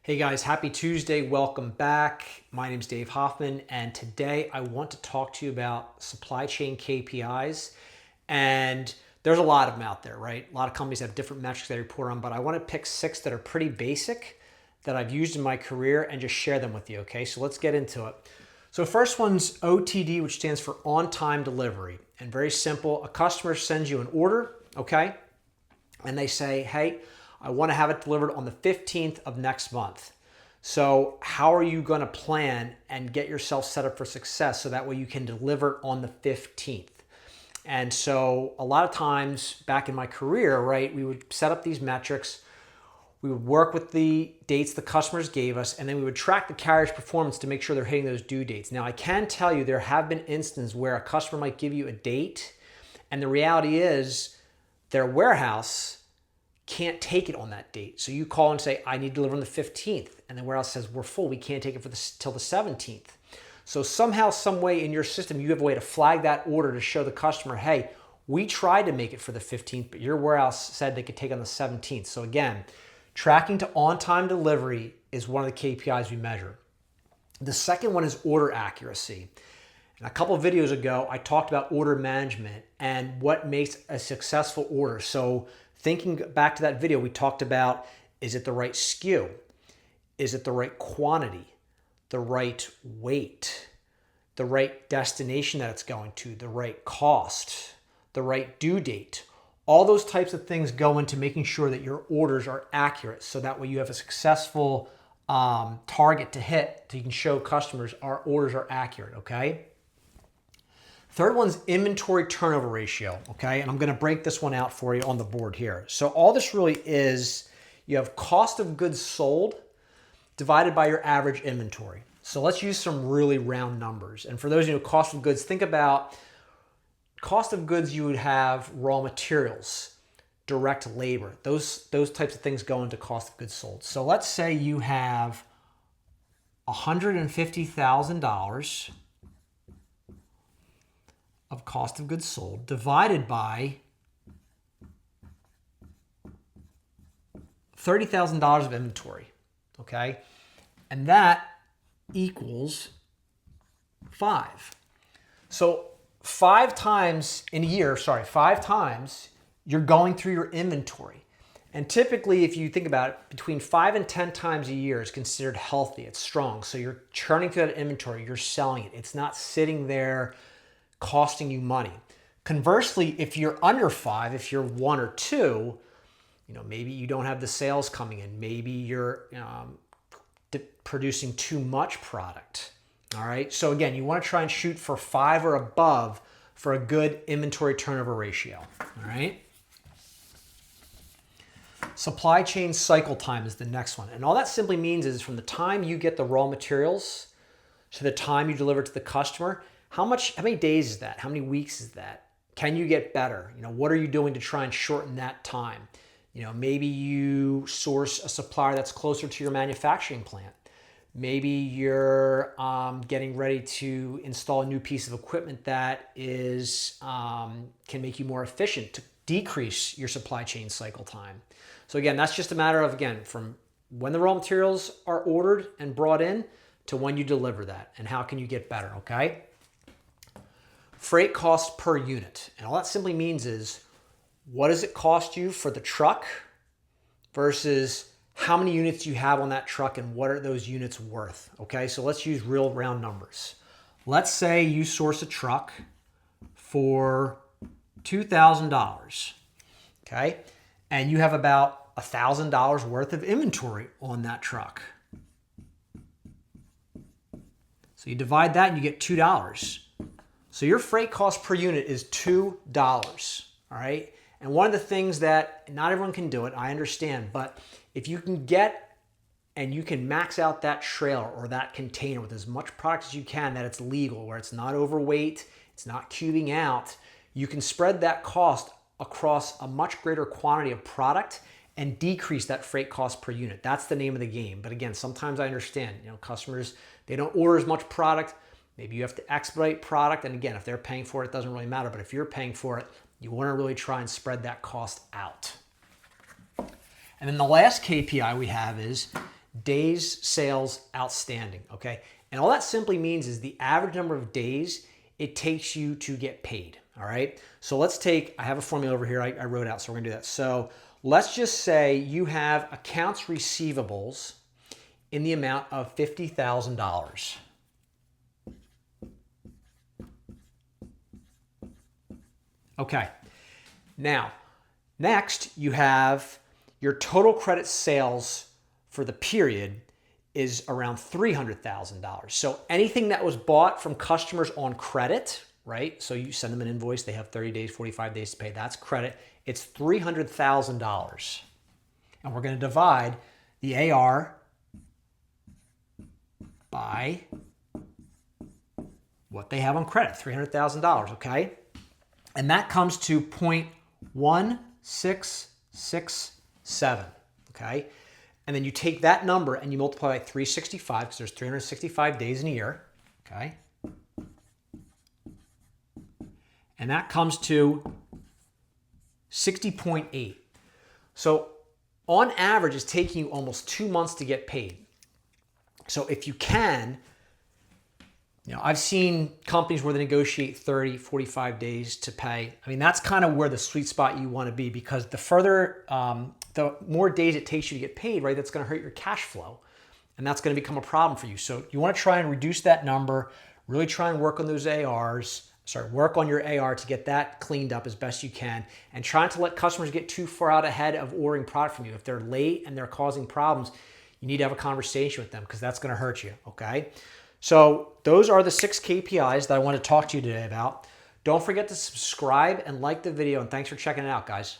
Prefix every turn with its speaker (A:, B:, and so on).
A: Hey guys, happy Tuesday. Welcome back. My name is Dave Hoffman, and today I want to talk to you about supply chain KPIs. And there's a lot of them out there, right? A lot of companies have different metrics they report on, but I want to pick 6 that are pretty basic that I've used in my career and just share them with you, okay? So let's get into it. So first one's OTD, which stands for on-time delivery. And very simple, a customer sends you an order, okay? And they say, hey, I want to have it delivered on the 15th of next month. So how are you going to plan and get yourself set up for success so that way you can deliver on the 15th? And so a lot of times back in my career, right, we would set up these metrics. We would work with the dates the customers gave us, and then we would track the carrier's performance to make sure they're hitting those due dates. Now, I can tell you there have been instances where a customer might give you a date, and the reality is their warehouse can't take it on that date. So you call and say, I need to deliver on the 15th. And the warehouse says, we're full. We can't take it till the 17th. So somehow, some way in your system, you have a way to flag that order to show the customer, hey, we tried to make it for the 15th, but your warehouse said they could take on the 17th. So again, tracking to on-time delivery is one of the KPIs we measure. The second one is order accuracy. And a couple of videos ago, I talked about order management and what makes a successful order. So thinking back to that video, we talked about, is it the right SKU? Is it the right quantity? The right weight? The right destination that it's going to? The right cost? The right due date? All those types of things go into making sure that your orders are accurate so that way you have a successful target to hit so you can show customers our orders are accurate, okay? Third one's inventory turnover ratio, okay? And I'm gonna break this one out for you on the board here. So all this really is, you have cost of goods sold divided by your average inventory. So let's use some really round numbers. And for those of you who know cost of goods, think about cost of goods, you would have raw materials, direct labor. Those types of things go into cost of goods sold. So let's say you have $150,000 of cost of goods sold divided by $30,000 of inventory, okay? And that equals 5. So 5 times in a year, 5 times you're going through your inventory. And typically, if you think about it, between 5 and 10 times a year is considered healthy. It's strong. So you're churning through that inventory. You're selling it. It's not sitting there costing you money. Conversely, if you're under 5, if you're 1 or 2, maybe you don't have the sales coming in. Maybe you're producing too much product. All right. So again, you want to try and shoot for 5 or above for a good inventory turnover ratio. All right. Supply chain cycle time is the next one. And all that simply means is from the time you get the raw materials to the time you deliver to the customer, how many days is that? How many weeks is that? Can you get better? What are you doing to try and shorten that time? Maybe you source a supplier that's closer to your manufacturing plant. Maybe you're getting ready to install a new piece of equipment that can make you more efficient to decrease your supply chain cycle time. So again, that's just a matter of, from when the raw materials are ordered and brought in to when you deliver that and how can you get better, okay? Freight cost per unit. And all that simply means is, what does it cost you for the truck versus how many units you have on that truck and what are those units worth? Okay, so let's use real round numbers. Let's say you source a truck for $2,000, okay? And you have about $1,000 worth of inventory on that truck. So you divide that and you get $2. So your freight cost per unit is $2, all right? And one of the things that not everyone can do it, I understand, but if you can get and you can max out that trailer or that container with as much product as you can that it's legal, where it's not overweight, it's not cubing out, you can spread that cost across a much greater quantity of product and decrease that freight cost per unit. That's the name of the game. But again, sometimes I understand, customers, they don't order as much product. Maybe you have to expedite product. And again, if they're paying for it, it doesn't really matter. But if you're paying for it, you want to really try and spread that cost out. And then the last KPI we have is days sales outstanding, okay? And all that simply means is the average number of days it takes you to get paid, all right? So let's take, I have a formula over here I wrote out, so we're gonna do that. So let's just say you have accounts receivables in the amount of $50,000. Okay, now, next you have your total credit sales for the period is around $300,000. So anything that was bought from customers on credit, right? So you send them an invoice, they have 30 days, 45 days to pay, that's credit. It's $300,000. And we're gonna divide the AR by what they have on credit, $300,000, okay? And that comes to 0.1667, okay? And then you take that number and you multiply by 365, because there's 365 days in a year, okay? And that comes to 60.8. So on average, it's taking you almost 2 months to get paid. So if you can, I've seen companies where they negotiate 30, 45 days to pay. I mean, that's kind of where the sweet spot you want to be, because the further, the more days it takes you to get paid, right, that's going to hurt your cash flow. And that's going to become a problem for you. So you want to try and reduce that number, really try and work on those ARs, work on your AR to get that cleaned up as best you can, and try not to let customers get too far out ahead of ordering product from you. If they're late and they're causing problems, you need to have a conversation with them, because that's going to hurt you, okay? So those are the 6 KPIs that I want to talk to you today about. Don't forget to subscribe and like the video, and thanks for checking it out, guys.